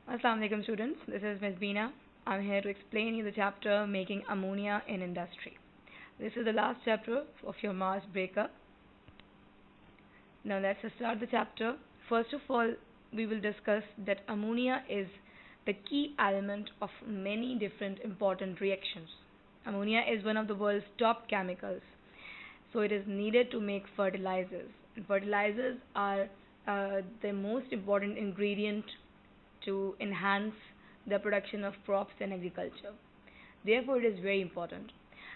Assalamu alaikum students, this is Ms. Beena. I'm here to explain you the chapter Making Ammonia in Industry. This is the last chapter of your Mars breakup. Now let's start the chapter. First of all, we will discuss that ammonia is the key element of many different important reactions. Ammonia is one of the world's top chemicals, so it is needed to make fertilizers. And fertilizers are the most important ingredient to enhance the production of crops in agriculture. Therefore, it is very important.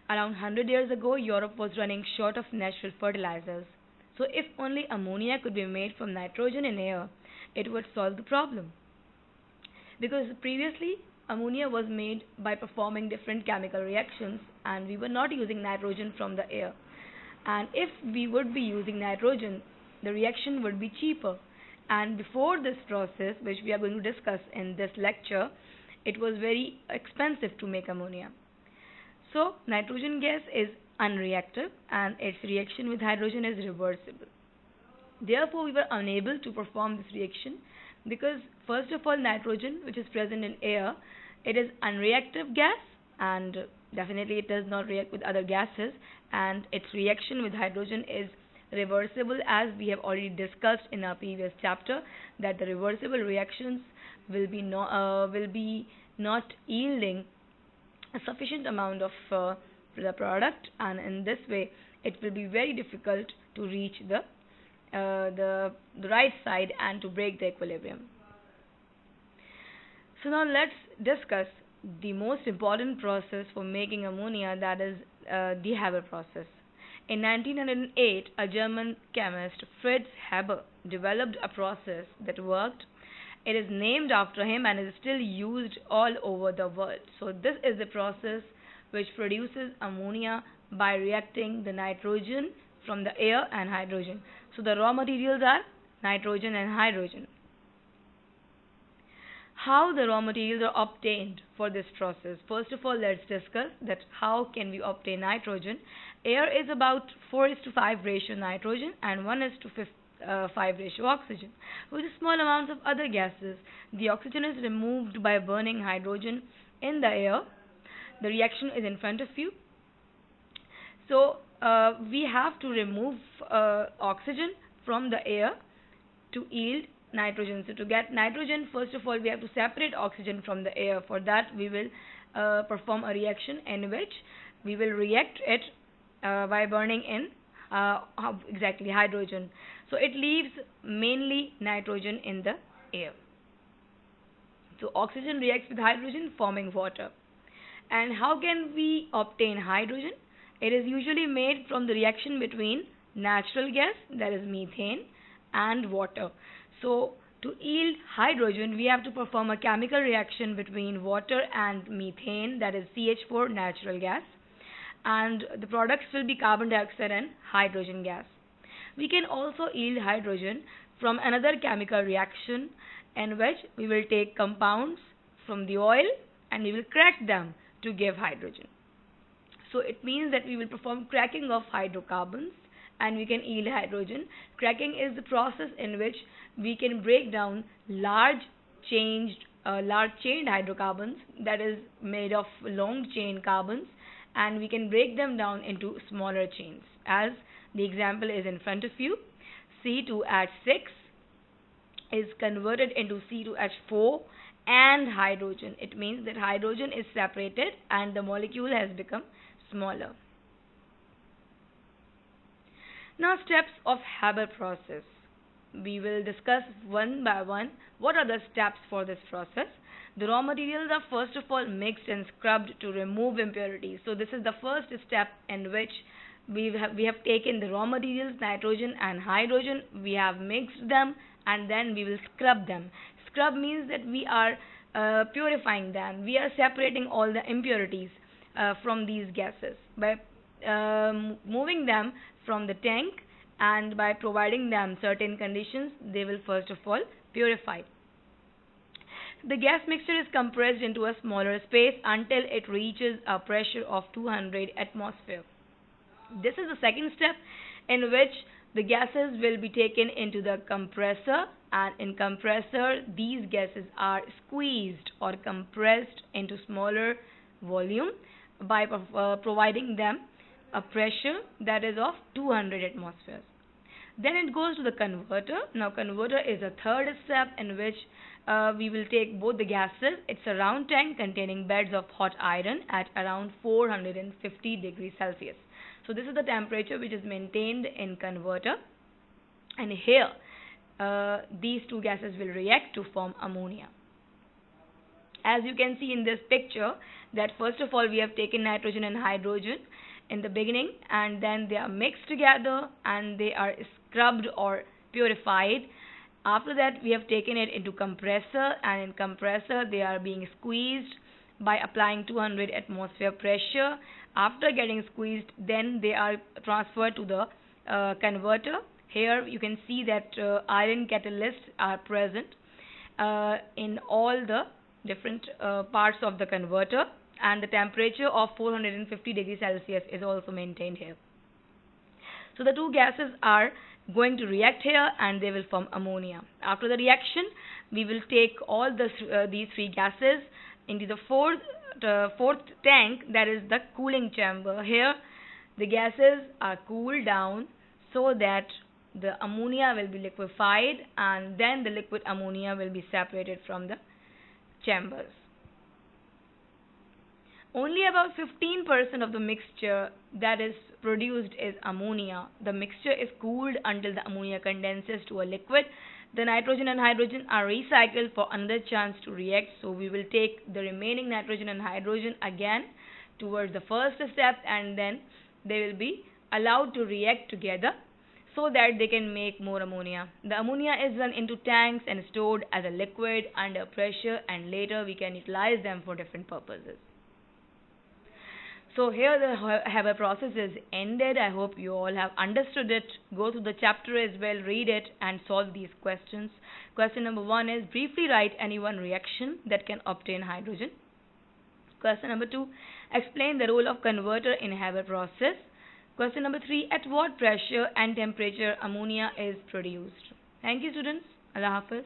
Around 100 years ago, Europe was running short of natural fertilizers. So, if only ammonia could be made from nitrogen in air, it would solve the problem. Because previously, ammonia was made by performing different chemical reactions, and we were not using nitrogen from the air. And if we would be using nitrogen, the reaction would be cheaper. And before this process, which we are going to discuss in this lecture, it was very expensive to make ammonia. So, nitrogen gas is unreactive and its reaction with hydrogen is reversible. Therefore, we were unable to perform this reaction because, first of all, nitrogen, which is present in air, it is unreactive gas and definitely it does not react with other gases, and its reaction with hydrogen is reversible, as we have already discussed in our previous chapter that the reversible reactions will be not yielding a sufficient amount of the product, and in this way it will be very difficult to reach the right side and to break the equilibrium. So now let's discuss the most important process for making ammonia, that is the Haber process. In 1908, a German chemist, Fritz Haber, developed a process that worked. It is named after him and is still used all over the world. So this is the process which produces ammonia by reacting the nitrogen from the air and hydrogen. So the raw materials are nitrogen and hydrogen. How the raw materials are obtained for this process. First of all, let's discuss that how can we obtain nitrogen. Air is about 4:5 ratio nitrogen and 1:5 ratio oxygen, with small amounts of other gases. The oxygen is removed by burning hydrogen in the air. The reaction is in front of you. So we have to remove oxygen from the air to yield nitrogen. So to get nitrogen, first of all, we have to separate oxygen from the air. For that, we will perform a reaction in which we will react it by burning in hydrogen. So it leaves mainly nitrogen in the air. So oxygen reacts with hydrogen, forming water. And how can we obtain hydrogen? It is usually made from the reaction between natural gas, that is methane, and water. So to yield hydrogen, we have to perform a chemical reaction between water and methane, that is CH4 natural gas, and the products will be carbon dioxide and hydrogen gas. We can also yield hydrogen from another chemical reaction in which we will take compounds from the oil and we will crack them to give hydrogen. So it means that we will perform cracking of hydrocarbons and we can yield hydrogen. Cracking is the process in which we can break down large chained hydrocarbons, that is made of long chain carbons, and we can break them down into smaller chains. As the example is in front of you, C2H6 is converted into C2H4 and hydrogen. It means that hydrogen is separated and the molecule has become smaller. Now, steps of Haber process. We will discuss one by one what are the steps for this process. The raw materials are first of all mixed and scrubbed to remove impurities. So this is the first step in which we have taken the raw materials, nitrogen and hydrogen, we have mixed them and then we will scrub them. Scrub means that we are purifying them. We are separating all the impurities from these gases by moving them from the tank, and by providing them certain conditions, they will first of all purify. The gas mixture is compressed into a smaller space until it reaches a pressure of 200 atmosphere. This is the second step in which The gases will be taken into the compressor, and in compressor these gases are squeezed or compressed into smaller volume by providing them a pressure that is of 200 atmospheres. Then it goes to the converter. Now converter is a third step in which we will take both the gases. It's a round tank containing beds of hot iron at around 450 degrees Celsius. So this is the temperature which is maintained in converter, and here these two gases will react to form ammonia. As you can see in this picture, that first of all we have taken nitrogen and hydrogen in the beginning, and then they are mixed together and they are scrubbed or purified. After that we have taken it into compressor, and in compressor they are being squeezed by applying 200 atmosphere pressure. After getting squeezed, then they are transferred to the converter. Here you can see that iron catalysts are present in all the different parts of the converter, and the temperature of 450 degrees Celsius is also maintained here. So the two gases are going to react here and they will form ammonia. After the reaction, we will take all these three gases into the fourth tank, that is the cooling chamber. Here the gases are cooled down so that the ammonia will be liquefied, and then the liquid ammonia will be separated from the chambers. Only about 15% of the mixture that is produced is ammonia. The mixture is cooled until the ammonia condenses to a liquid. The nitrogen and hydrogen are recycled for another chance to react. So we will take the remaining nitrogen and hydrogen again towards the first step, and then they will be allowed to react together so that they can make more ammonia. The ammonia is run into tanks and stored as a liquid under pressure, and later we can utilize them for different purposes. So here the Haber process is ended. I hope you all have understood it. Go through the chapter as well, read it and solve these questions. Question number 1 is briefly write any one reaction that can obtain hydrogen. Question number 2, explain the role of converter in Haber process. Question number 3, at what pressure and temperature ammonia is produced. Thank you students. Allah Hafiz.